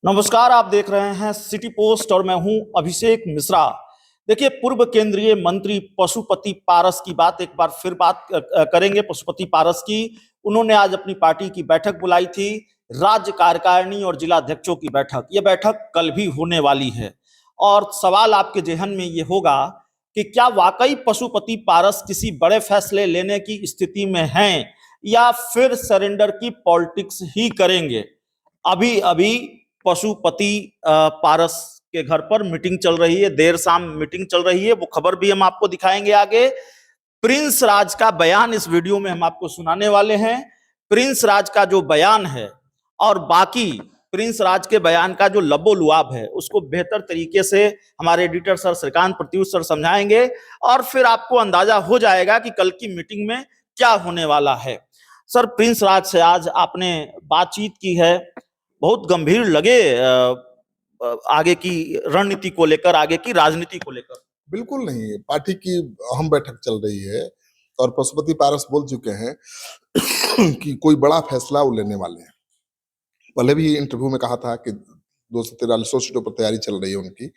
नमस्कार, आप देख रहे हैं सिटी पोस्ट और मैं हूं अभिषेक मिश्रा। देखिए, पूर्व केंद्रीय मंत्री पशुपति पारस की बात करेंगे। पशुपति पारस की उन्होंने आज अपनी पार्टी की बैठक बुलाई थी, राज्य कार्यकारिणी और जिला अध्यक्षों की बैठक। यह बैठक कल भी होने वाली है और सवाल आपके जेहन में ये होगा कि क्या वाकई पशुपति पारस किसी बड़े फैसले लेने की स्थिति में हैं या फिर सरेंडर की पॉलिटिक्स ही करेंगे। अभी अभी पशुपति पारस के घर पर मीटिंग चल रही है, देर शाम मीटिंग चल रही है, वो खबर भी हम आपको दिखाएंगे आगे। प्रिंस राज का बयान इस वीडियो में हम आपको सुनाने वाले हैं। प्रिंस राज का जो बयान है और बाकी प्रिंस राज के बयान का जो लबोलुआब है उसको बेहतर तरीके से हमारे editor sir Shrikant Pratyush sir समझाएंगे और फिर आपको अंदाजा हो जाएगा कि कल की मीटिंग में क्या होने वाला है। सर, प्रिंस राज से आज आपने बातचीत की है, बहुत गंभीर लगे आगे की रणनीति को लेकर, आगे की राजनीति को लेकर। बिल्कुल नहीं, पार्टी की अहम बैठक चल रही है और पशुपति पारस बोल चुके हैं कि कोई बड़ा फैसला वो लेने वाले हैं। पहले भी इंटरव्यू में कहा था कि 243 सीटों पर तैयारी चल रही है उनकी,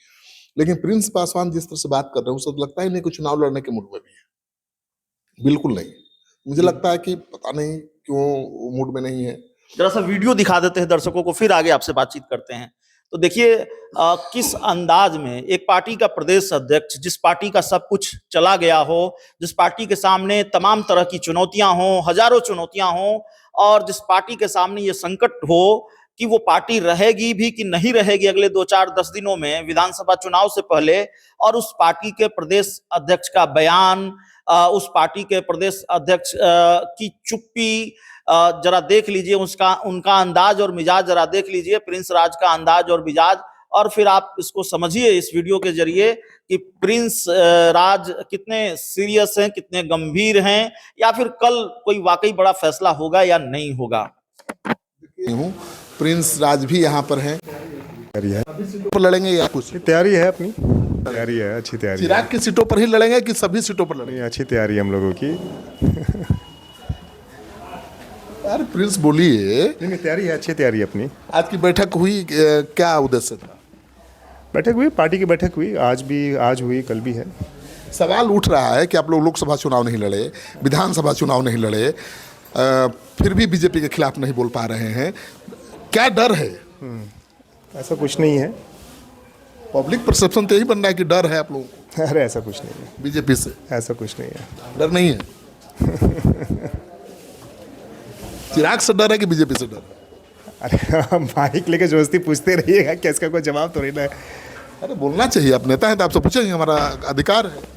लेकिन प्रिंस पासवान जिस तरह से बात कर रहे हैं उससे तो लगता ही नहीं कि चुनाव लड़ने के मूड में भी है। बिल्कुल नहीं, मुझे लगता है कि पता नहीं क्यों मूड में नहीं है। जरा सा वीडियो दिखा देते हैं दर्शकों को, फिर आगे आपसे बातचीत करते हैं। तो देखिए किस अंदाज में एक पार्टी का प्रदेश अध्यक्ष, जिस पार्टी का सब कुछ चला गया हो, जिस पार्टी के सामने तमाम तरह की चुनौतियां हो, हजारों चुनौतियां हो, और जिस पार्टी के सामने ये संकट हो कि वो पार्टी रहेगी भी कि नहीं रहेगी अगले 2-4-10 दिनों में विधानसभा चुनाव से पहले, और उस पार्टी के प्रदेश अध्यक्ष का बयान, उस पार्टी के प्रदेश अध्यक्ष की चुप्पी, जरा देख लीजिए उसका उनका अंदाज और मिजाज, जरा देख लीजिए प्रिंस राज का अंदाज और मिजाज, और फिर आप इसको समझिए इस वीडियो के जरिए कि प्रिंस राज कितने सीरियस हैं, कितने गंभीर हैं, या फिर कल कोई वाकई बड़ा फैसला होगा या नहीं होगा। हूँ प्रिंस राज भी यहाँ पर हैं। तैयारी है पर लड़ेंगे या कुछ तैयारी है अपनी तैयारी है, अच्छी तैयारी है। चिराग की सीटों पर ही लड़ेंगे कि सभी सीटों पर लड़ेंगे? अच्छी तैयारी है हम लोगों की। यार प्रिंस बोलिए। नहीं, तैयारी है, अच्छी तैयारी है अपनी। आज की बैठक हुई, क्या उद्देश्य था? बैठक हुई, पार्टी की बैठक हुई, आज हुई, कल भी है। सवाल उठ रहा है कि आप लोग लोकसभा चुनाव नहीं लड़े, विधानसभा चुनाव नहीं लड़े, फिर भी बीजेपी के खिलाफ नहीं बोल पा रहे हैं, क्या डर है? ऐसा कुछ नहीं है। पब्लिक परसेप्शन तो यही बन रहा है कि डर है आप लोगों को। अरे ऐसा कुछ नहीं है, बीजेपी से ऐसा कुछ नहीं है। डर नहीं है। चिराग से डर है कि बीजेपी से डर है? अरे माइक लेके जोस्ती पूछते रहिएगा, क्या इसका कोई जवाब तो नहीं है। अरे बोलना चाहिए, आप नेता हैं तो आपसे पूछेंगे, हमारा अधिकार है।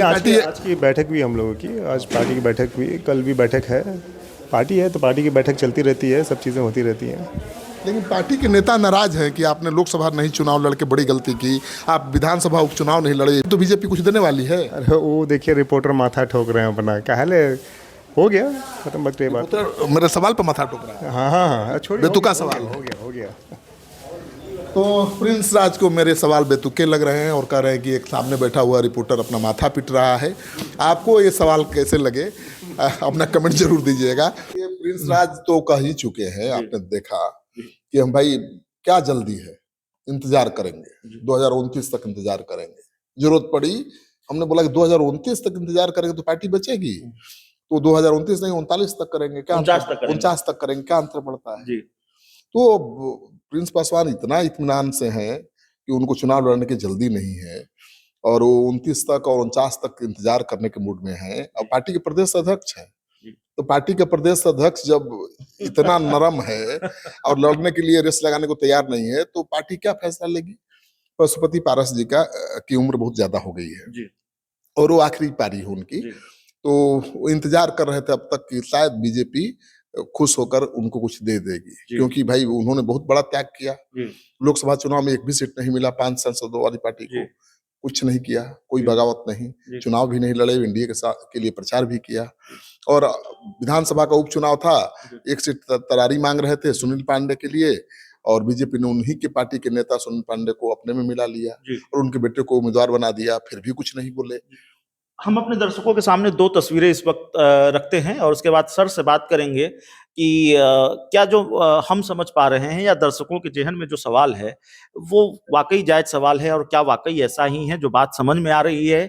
आज की बैठक भी हम लोगों की, आज पार्टी की बैठक हुई, कल भी बैठक है। पार्टी है तो पार्टी की बैठक चलती रहती है, सब चीज़ें होती रहती हैं। लेकिन पार्टी के नेता नाराज हैं कि आपने लोकसभा नहीं चुनाव लड़के बड़ी गलती की, आप विधानसभा उपचुनाव नहीं लड़े, तो बीजेपी कुछ देने वाली है? अरे वो देखिए, रिपोर्टर माथा ठोक रहे हैं अपना, कहले हो गया खत्म बात ये बात। तो मेरे सवाल पर माथा ठोक रहा है। हाँ, छोड़िए, बेतुका सवाल हो गया। तो प्रिंस राज को मेरे सवाल बेतुके लग रहे हैं और कह रहे हैं कि एक सामने बैठा हुआ रिपोर्टर अपना माथा पीट रहा है। आपको ये सवाल कैसे लगे, अपना कमेंट जरूर दीजिएगा। ये प्रिंस राज तो कह ही चुके हैं, आपने देखा कि हम भाई क्या जल्दी है, इंतजार करेंगे, 2029 तक इंतजार करेंगे, जरूरत पड़ी। हमने बोला कि 2029 तक इंतजार करेंगे तो पार्टी बचेगी, तो 2029 नहीं 39 तक करेंगे, क्या 49 तक करेंगे, क्या अंतर पड़ता है? तो प्रिंस पासवान इतना इत्मीनान से हैं कि उनको चुनाव लड़ने की जल्दी नहीं है और वो 29 तक और 49 तक इंतजार करने के मूड में हैं। और पार्टी के प्रदेश अध्यक्ष हैं, तो पार्टी के प्रदेश अध्यक्ष जब इतना नरम है और लड़ने के लिए रेस लगाने को तैयार नहीं है, तो पार्टी क्या फैसला लेगी? पशुपति पारस जी की उम्र बहुत ज्यादा हो गई है और वो आखिरी पारी है उनकी, तो वो इंतजार कर रहे थे अब तक कि शायद बीजेपी खुश होकर उनको कुछ दे देगी, क्योंकि भाई उन्होंने बहुत बड़ा त्याग किया। लोकसभा चुनाव में एक भी सीट नहीं मिला 5 सांसदों वाली पार्टी को, कुछ नहीं किया, कोई बगावत नहीं, चुनाव भी नहीं लड़े, एनडीए के लिए प्रचार भी किया। और विधानसभा का उपचुनाव था, एक सीट तरारी मांग रहे थे सुनील पांडे के लिए, और बीजेपी ने उन्हीं के पार्टी के नेता सुनील पांडे को अपने में मिला लिया और उनके बेटे को उम्मीदवार बना दिया, फिर भी कुछ नहीं बोले। हम अपने दर्शकों के सामने दो तस्वीरें इस वक्त रखते हैं और उसके बाद सर से बात करेंगे कि क्या जो हम समझ पा रहे हैं या दर्शकों के जेहन में जो सवाल है वो वाकई जायज सवाल है और क्या वाकई ऐसा ही है जो बात समझ में आ रही है।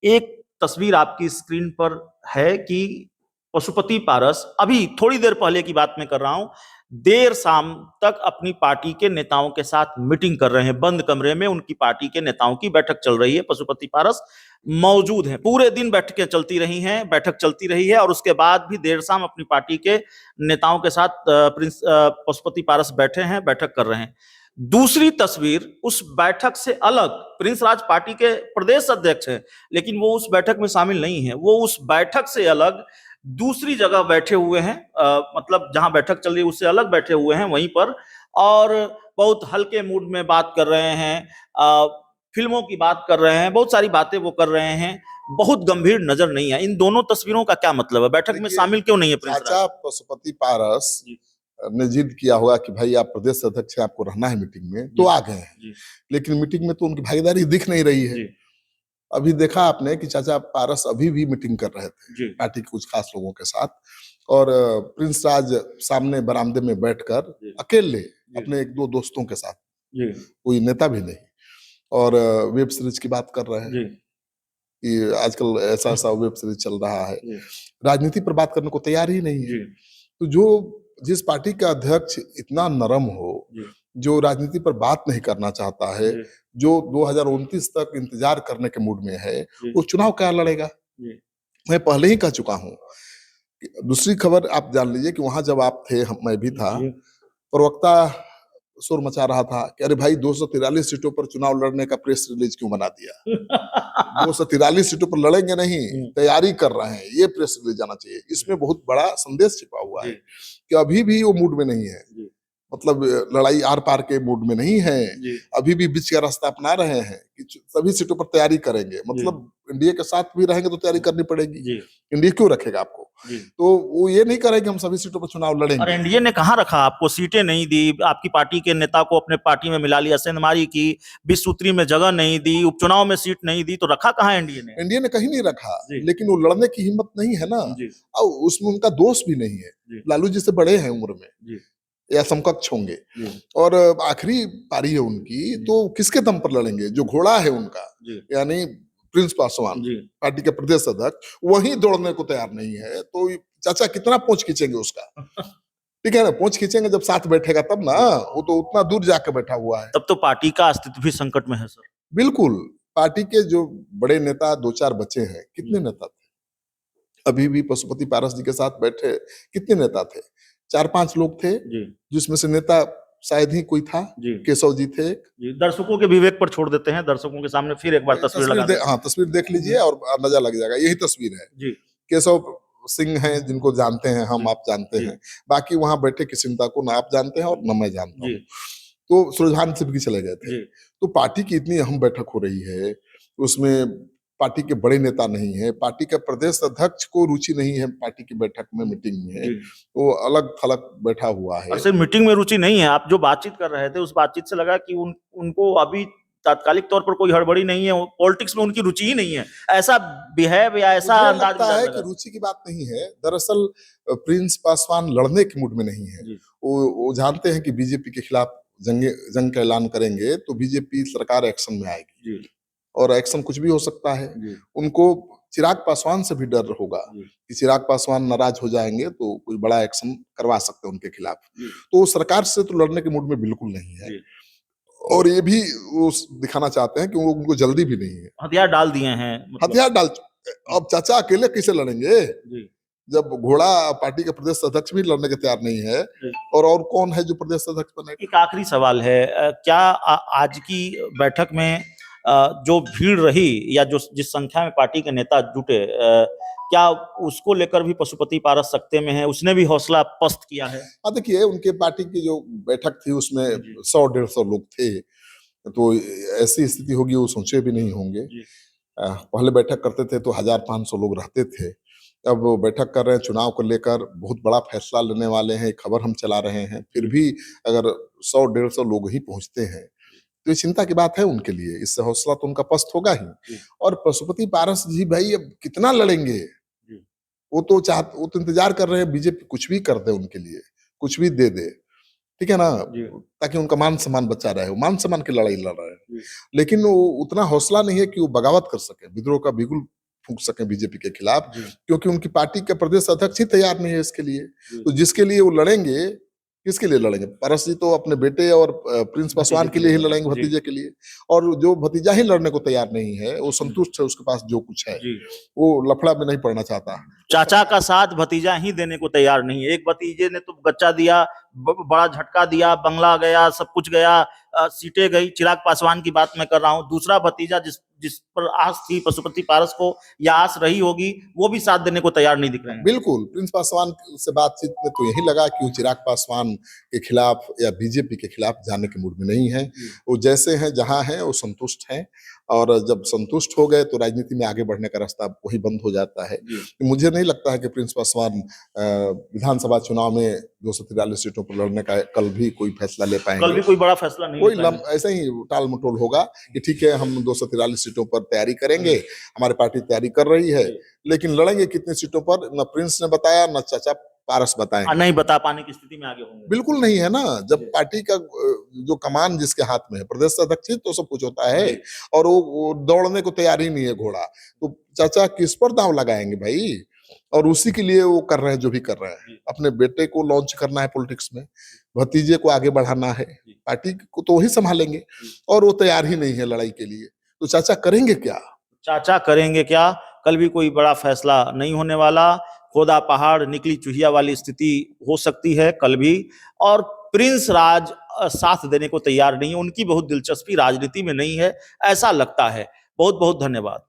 एक तस्वीर आपकी स्क्रीन पर है कि पशुपति पारस अभी थोड़ी देर पहले की बात मैं कर रहा हूं, देर शाम तक अपनी पार्टी के नेताओं के साथ मीटिंग कर रहे हैं। बंद कमरे में उनकी पार्टी के नेताओं की बैठक चल रही है। पशुपति पारस मौजूद हैं, पूरे दिन बैठकें चलती रही हैं, बैठक चलती रही है और उसके बाद भी देर शाम अपनी पार्टी के नेताओं के साथ प्रिंस पशुपति पारस बैठे हैं, बैठक कर रहे हैं। दूसरी तस्वीर उस बैठक से अलग, प्रिंस राज पार्टी के प्रदेश अध्यक्ष हैं लेकिन वो उस बैठक में शामिल नहीं है। वो उस बैठक से अलग दूसरी जगह बैठे हुए हैं, मतलब जहां बैठक चल रही है उससे अलग बैठे हुए हैं वहीं पर, और बहुत हल्के मूड में बात कर रहे हैं, फिल्मों की बात कर रहे हैं, बहुत सारी बातें वो कर रहे हैं, बहुत गंभीर नजर नहीं है। इन दोनों तस्वीरों का क्या मतलब है? बैठक में शामिल क्यों नहीं है प्रिंस चाचा राज? पशुपति पारस ने जिद किया होगा कि भाई आप प्रदेश अध्यक्ष हैं, आपको रहना है मीटिंग में, तो आ गए हैं। जी, लेकिन मीटिंग में तो उनकी भागीदारी दिख नहीं रही है। जी, अभी देखा आपने कि चाचा पारस अभी भी मीटिंग कर रहे थे जी, पार्टी के कुछ खास लोगों के साथ, और प्रिंस राज सामने बरामदे में बैठकर जी, अकेले अपने एक दो दोस्तों के साथ, जी, कोई नेता भी नहीं, और वेब सीरीज की बात कर रहे हैं जी, कि आजकल ऐसा ऐसा वेब सीरीज चल रहा है। जी, राजनीति पर बात करने को तैयार ही नहीं है। जी, तो जो जिस पार्टी का अध्यक्ष इतना नरम हो, जी, जो राजनीति पर बात नहीं करना चाहता है, जी, जो 2029 तक इंतजार करने के मूड में है, जी, वो चुनाव क्या लड़ेगा? जी, मैं पहले ही कह चुका हूँ। दूसरी खबर आप जान लीजिए कि वहां जब आप थे, मैं भी था, जी, प्रवक्ता शोर मचा रहा था कि अरे भाई 243 सीटों पर चुनाव लड़ने का प्रेस रिलीज क्यों बना दिया? 243 सीटों पर लड़ेंगे नहीं, तैयारी कर रहे हैं, ये प्रेस रिलीज आना चाहिए। इसमें बहुत बड़ा संदेश छिपा हुआ है जी, कि अभी भी वो मूड में नहीं है, जी, मतलब लड़ाई आर पार के मूड में नहीं है। जी, अभी भी बीच का रास्ता अपना रहे हैं कि सभी सीटों पर तैयारी करेंगे, मतलब एनडीए के साथ भी रहेंगे तो तैयारी करनी पड़ेगी। जी, एनडीए क्यों रखेगा आपको? जी। तो वो ये नहीं करेंगे हम सभी सीटों पर चुनाव और लड़ेंगे। एनडीए ने कहाँ रखा आपको? सीटें नहीं दी, आपकी पार्टी के नेता को अपने पार्टी में मिला लिया, सेंधमारी की, 20 सूत्री में जगह नहीं दी, उपचुनाव में सीट नहीं दी, तो रखा कहाँ एनडीए ने? एनडीए ने कहीं नहीं रखा, जी, लेकिन वो लड़ने की हिम्मत नहीं है ना, जी, और उसमें उनका दोष भी नहीं है। जी, लालू जी से बड़े हैं उम्र में जी, या समकक्ष होंगे, जी, और आखिरी पारी है उनकी, तो किसके दम पर लड़ेंगे? जो घोड़ा है उनका, जी, यानी प्रिंस पासवान, जी, पार्टी के प्रदेश अध्यक्ष, वही दौड़ने को तैयार नहीं है। तो चाचा कितना पोंछ खींचेंगे उसका? ठीक है ना, पोंछ खींचेंगे जब साथ बैठेगा तब ना, वो तो उतना दूर जाके बैठा हुआ है। तब तो पार्टी का अस्तित्व भी संकट में है सर। बिल्कुल, पार्टी के जो बड़े नेता 2-4 बचे हैं, कितने नेता थे? अभी भी पशुपति पारस जी के साथ बैठे कितने नेता थे? 4-5 लोग थे, जी, जिसमें से नेता शायद ही कोई था। जी, केशव जी थे। जी। दर्शकों के विवेक पर छोड़ देते हैं, दर्शकों के सामने फिर एक बार तस्वीर लगा देते हैं। हाँ, तस्वीर देख लीजिए और अंदाजा लग जाएगा, यही तस्वीर है। जी, केशव सिंह हैं, जिनको जानते हैं हम, जी, आप जानते जी, हैं। बाकी वहाँ बैठे किसी नेता को ना आप जानते हैं और ना मैं जानता जी, हूँ। तो सुरजहान सिंह भी चले गए थे। जी, तो पार्टी की इतनी अहम बैठक हो रही है, उसमें पार्टी के बड़े नेता नहीं है, पार्टी के प्रदेश अध्यक्ष को रुचि नहीं है पार्टी की बैठक में, मीटिंग में, जी। वो अलग-थलग बैठा हुआ है। और सिर्फ मीटिंग में रुचि नहीं है, आप जो बातचीत कर रहे थे उस बातचीत से लगा कि उनको अभी तात्कालिक तौर पर कोई हड़बड़ी नहीं है, पॉलिटिक्स में उनकी रुचि ही नहीं है। ऐसा बिहेव या ऐसा मुझे अंदाज लगता मिजाज है लगा। कि रुचि की बात नहीं है, दरअसल प्रिंस पासवान लड़ने के मूड में नहीं है। जी, वो जानते हैं कि बीजेपी के खिलाफ जंग का ऐलान करेंगे तो बीजेपी सरकार एक्शन में आएगी, जी, और एक्शन कुछ भी हो सकता है। जी, उनको चिराग पासवान से भी डर होगा जी, कि चिराग पासवान नाराज हो जाएंगे तो कोई बड़ा एक्शन करवा सकते हैं उनके खिलाफ। जी, तो वो सरकार से तो लड़ने के मूड में बिल्कुल नहीं है, जी। और ये भी वो दिखाना चाहते हैं कि वो उनको जल्दी भी नहीं है। हथियार डाल दिए हैं मतलब। हथियार डाल अब चाचा अकेले कैसे लड़ेंगे? जी, जब घोड़ा पार्टी के प्रदेश अध्यक्ष भी लड़ने के तैयार नहीं है, जी। और कौन है जो प्रदेश अध्यक्ष बनेगा? एक आखिरी सवाल है, क्या आज की बैठक में जो भीड़ रही या जो जिस संख्या में पार्टी के नेता जुटे, क्या उसको लेकर भी पशुपति पारस सकते में है? उसने भी हौसला पस्त किया है? हाँ, देखिए उनके पार्टी की जो बैठक थी उसमें जी, 100-150 लोग थे, तो ऐसी स्थिति होगी वो सोचे भी नहीं होंगे। जी, पहले बैठक करते थे तो 1000-500 लोग रहते थे। अब वो बैठक कर रहे हैं चुनाव को लेकर, बहुत बड़ा फैसला लेने वाले हैं, खबर हम चला रहे हैं, फिर भी अगर 100-150 लोग ही पहुँचते हैं, तो ये चिंता की बात है उनके लिए, इससे हौसला तो उनका पस्त होगा ही। और पशुपति पारस जी भाई अब कितना लड़ेंगे, वो तो इंतजार कर रहे हैं बीजेपी कुछ भी कर दे उनके लिए, कुछ भी दे दे, ठीक है ना, ताकि उनका मान सम्मान बचा रहे, वो मान सम्मान की लड़ाई लड़ रहे हैं। लेकिन वो उतना हौसला नहीं है कि वो बगावत कर सके, विद्रोह का बिगुल फूंक सके बीजेपी के खिलाफ, क्योंकि उनकी पार्टी के प्रदेश अध्यक्ष ही तैयार नहीं है इसके लिए। तो जिसके लिए वो लड़ेंगे, किसके लिए लड़ेंगे? पारस जी तो अपने बेटे और प्रिंस पासवान के लिए ही लड़ेंगे, भतीजे के लिए। और जो भतीजा ही लड़ने को तैयार नहीं है, वो संतुष्ट है उसके पास जो कुछ है, वो लफड़ा में नहीं पड़ना चाहता। चाचा का साथ भतीजा ही देने को तैयार नहीं है। एक भतीजे ने तो गच्चा दिया, बड़ा झटका दिया, बंगला गया, सब कुछ गया, सीटें गई। चिराग पासवान की बात मैं कर रहा हूं। दूसरा भतीजा जिस पर आस थी पशुपति पारस को, या आस रही होगी, वो भी साथ देने को तैयार नहीं दिख रहे हैं। बिल्कुल, प्रिंस पासवान से बातचीत में तो यही लगा कि वो चिराग पासवान के खिलाफ या बीजेपी के खिलाफ जाने के मूड में नहीं है। वो जैसे हैं, जहां हैं, वो संतुष्ट हैं, और जब संतुष्ट हो गए तो राजनीति में आगे बढ़ने का रास्ता वही बंद हो जाता है। मुझे नहीं लगता है कि प्रिंस पासवान विधानसभा चुनाव में 243 सीटों पर लड़ने का कल भी कोई फैसला ले पाएंगे। कल भी कोई बड़ा फैसला नहीं, कोई ऐसे ही टाल मटोल होगा कि ठीक है हम 243 सीटों पर तैयारी करेंगे, हमारी पार्टी तैयारी कर रही है, लेकिन लड़ेंगे कितनी सीटों पर न प्रिंस ने बताया, न चाचा पारस बताएंगे। नहीं बता पाने की स्थिति में आगे होंगे। बिल्कुल नहीं है ना, जब पार्टी का जो कमान जिसके हाथ में है, प्रदेश अध्यक्ष तो सब कुछ होता है, और वो दौड़ने को तैयार ही नहीं है घोड़ा, तो चाचा किस पर दांव लगाएंगे भाई? और उसी के लिए वो कर रहे हैं जो भी कर रहे हैं। अपने बेटे को लॉन्च करना है पॉलिटिक्स में, भतीजे को आगे बढ़ाना है, पार्टी को तो वही संभालेंगे, और वो तैयार ही नहीं है लड़ाई के लिए। तो चाचा करेंगे क्या? चाचा करेंगे क्या? कल भी कोई बड़ा फैसला नहीं होने वाला। खोदा पहाड़ निकली चुहिया वाली स्थिति हो सकती है कल भी। और प्रिंस राज साथ देने को तैयार नहीं है। उनकी बहुत दिलचस्पी राजनीति में नहीं है, ऐसा लगता है। बहुत बहुत धन्यवाद।